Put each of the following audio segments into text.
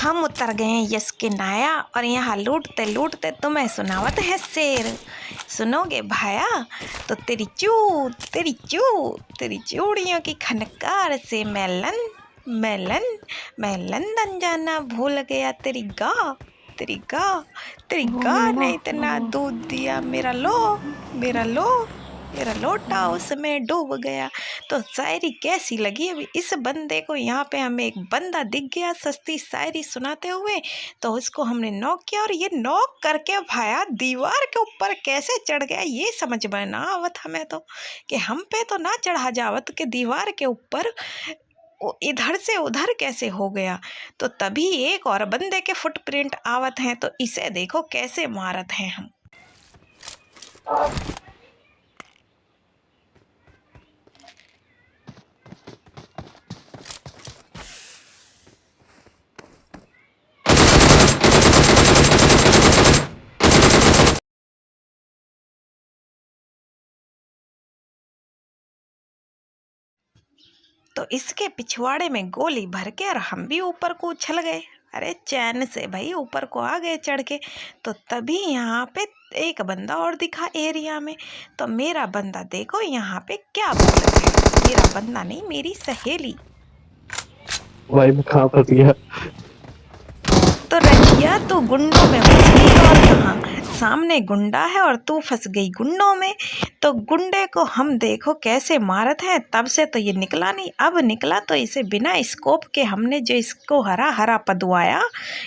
हम उतर गए यश के नाया और यहाँ लूटते लूटते तुम्हें सुनावत है शेर। सुनोगे भाया तो तेरी चूड़ियों की खनकार से मैं लंदन जाना भूल गया। तेरी गां ने इतना दूध दिया, मेरा लोटा उसमें डूब गया। तो शायरी कैसी लगी? अभी इस बंदे को यहाँ पे हमें एक बंदा दिख गया सस्ती शायरी सुनाते हुए, तो उसको हमने नॉक किया और ये नॉक करके भाया दीवार के ऊपर कैसे चढ़ गया ये समझ में ना आवत हमें तो, कि हम पे तो ना चढ़ा जावत कि दीवार के ऊपर इधर से उधर कैसे हो गया। तो तभी एक और बंदे के फुटप्रिंट आवत हैं, तो इसे देखो कैसे मारत हैं हम। तो इसके पिछवाड़े में गोली भर के और हम भी ऊपर को उछल गए। अरे चैन से भाई ऊपर को आ गए चढ़ के। तो तभी यहाँ पे एक बंदा और दिखा एरिया में। तो मेरा बंदा देखो यहाँ पे क्या बोल रहा है। मेरा बंदा नहीं, मेरी सहेली। भाई मैं कहाँ फंस गया? तो रजिया तू गुंडों में फंस गई और कहाँ, सामने गुंडा है और तू फंस गई गुंडों में। तो गुंडे को हम देखो कैसे मारत हैं, तब से तो ये निकला नहीं। अब निकला तो इसे बिना स्कोप के हमने जो इसको हरा हरा पदवाया,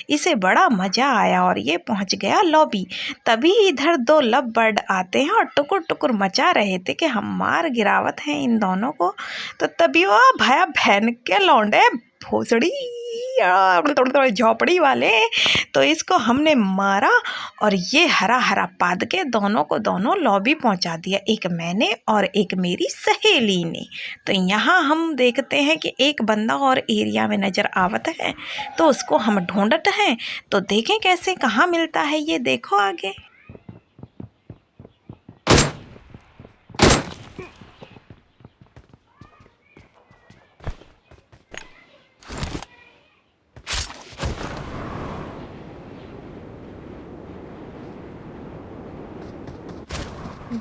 इसे बड़ा मज़ा आया और ये पहुंच गया लॉबी। तभी इधर दो लव बर्ड आते हैं और टुकुर टुकुर मचा रहे थे कि हम मार गिरावत हैं इन दोनों को। तो तभी वो भाया बहन के लौंडे भोसड़ी थोड़ी झोपड़ी वाले, तो इसको हमने मारा और ये हरा हरा पाद के दोनों को दोनों लॉबी पहुंचा दिया, एक मैंने और एक मेरी सहेली ने। तो यहाँ हम देखते हैं कि एक बंदा और एरिया में नज़र आवत है, तो उसको हम ढूंढते हैं। तो देखें कैसे कहाँ मिलता है, ये देखो आगे।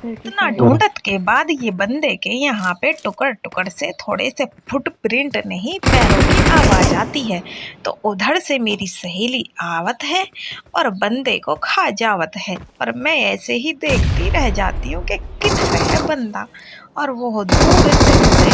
इतना ढूंढत के बाद ये बंदे के यहाँ पे टुकड़ टुकड़ से थोड़े से फुटप्रिंट नहीं पैरों की आवाज आती है। तो उधर से मेरी सहेली आवत है और बंदे को खा जावत है, और मैं ऐसे ही देखती रह जाती हूँ कि किधर है बंदा। और वो दूर से मुझे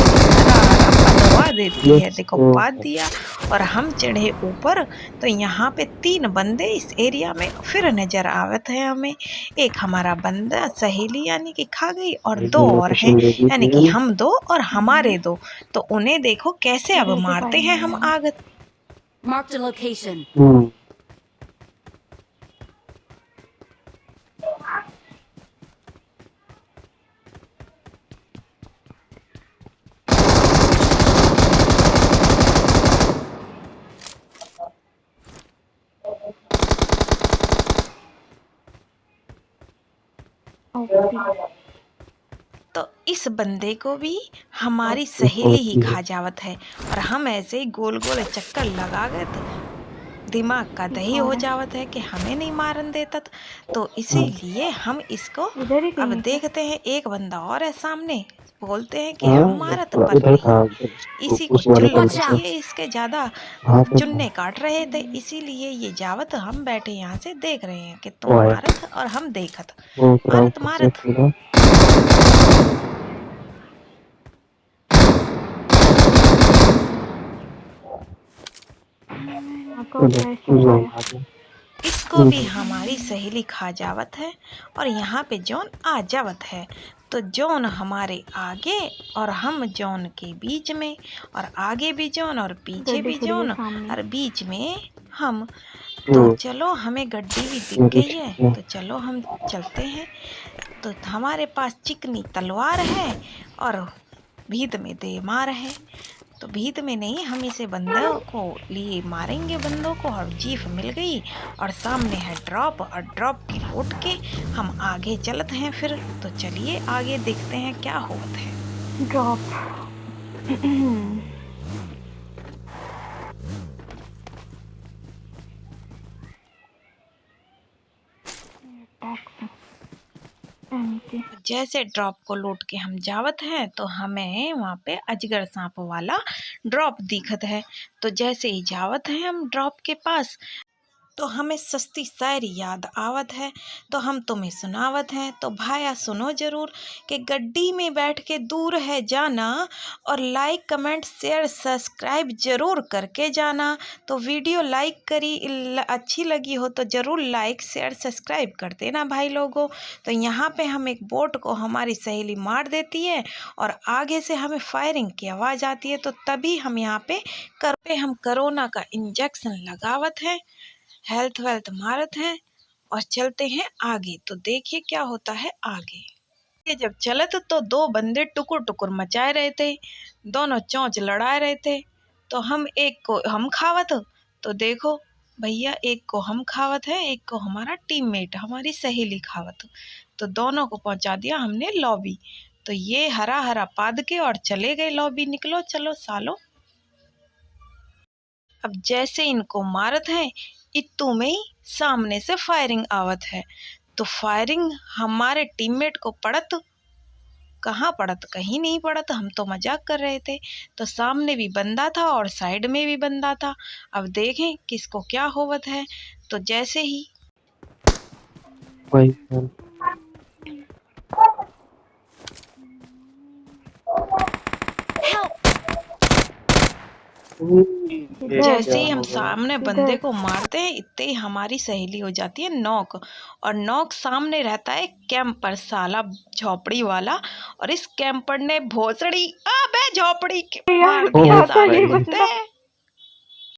पदवा देती है। देखो पाद दिया और हम चढ़े ऊपर। तो यहाँ पे 3 बंदे इस एरिया में फिर नजर आवत है हमें। एक हमारा बंदा सहेली यानी कि खा गई, और 2 और हैं यानी कि हम 2 और हमारे 2। तो उन्हें देखो कैसे अब मारते हैं हम आगे। Marked a location. तो इस बंदे को भी हमारी सहेली ही खा जावत है, और हम ऐसे ही गोल गोल चक्कर लगा गए तो दिमाग का दही हो जावत है कि हमें नहीं मारन देता। तो इसीलिए हम इसको अब देखते हैं। एक बंदा और है सामने, बोलते हैं कि हम मारत पर नहीं, इसी को चुल्लू चाहिए, इसके ज़्यादा चुन्ने काट रहे थे, इसीलिए ये जावत हम बैठे यहाँ से देख रहे हैं कि तुम मारत और हम देखत। मारत इसको भी हमारी सहेली खा जावत है, और यहाँ पे जॉन आ जावत है। तो जॉन हमारे आगे और हम जॉन के बीच में, और आगे भी जॉन और पीछे भी जॉन और बीच में हम। तो चलो हमें गड्डी भी दिख गई है, तो चलो हम चलते हैं। तो हमारे पास चिकनी तलवार है और भीत में देमार है। तो भीत में नहीं, हम इसे बंदों को लिए मारेंगे बंदों को। और जीप मिल गई और सामने है ड्रॉप, और ड्रॉप की लूट के हम आगे चलते हैं फिर। तो चलिए आगे देखते हैं क्या होता है। ड्रॉप जैसे ड्रॉप को लूट के हम जावत हैं तो हमें वहाँ पे अजगर सांप वाला ड्रॉप दिखत है। तो जैसे ही जावत हैं हम ड्रॉप के पास तो हमें सस्ती शायरी याद आवत है, तो हम तुम्हें सुनावत हैं। तो भाया सुनो ज़रूर कि गड्डी में बैठ के दूर है जाना, और लाइक कमेंट शेयर सब्सक्राइब ज़रूर करके जाना। तो वीडियो लाइक करी अच्छी लगी हो तो ज़रूर लाइक शेयर सब्सक्राइब कर देना भाई लोगों। तो यहाँ पे हम एक बोट को हमारी सहेली मार देती है और आगे से हमें फायरिंग की आवाज़ आती है। तो तभी हम यहाँ पे हम कोरोना का इंजेक्शन लगावत हैं, हेल्थ वेल्थ मारत हैं और चलते हैं आगे। तो देखिए क्या होता है आगे। ये जब चलत तो दो बंदे टुकुर टुकुर मचाए रहे थे, दोनों चोंच लड़ाए रहे थे। तो हम एक को हम खावत, तो देखो भैया एक को हम खावत है, एक को हमारा टीममेट हमारी सहेली खावत। तो दोनों को पहुंचा दिया हमने लॉबी। तो ये हरा हरा पाद के और चले गए लॉबी। निकलो चलो सालो। अब जैसे इनको मारत हैं इत्तू में ही सामने से फायरिंग आवत है। तो फायरिंग हमारे टीममेट को पड़त, कहाँ पड़त, कहीं नहीं पड़त। हम तो मजाक कर रहे थे। तो सामने भी बंदा था और साइड में भी बंदा था। अब देखें किसको क्या होवत है। तो जैसे ही भाई जैसे ही हम सामने बंदे को मारते हैं इतने ही हमारी सहेली हो जाती है नॉक। और नॉक सामने रहता है कैंपर साला झोपड़ी वाला, और इस कैंपर ने भोसड़ी अबे झोपड़ी के मार दिया साले कुत्ते।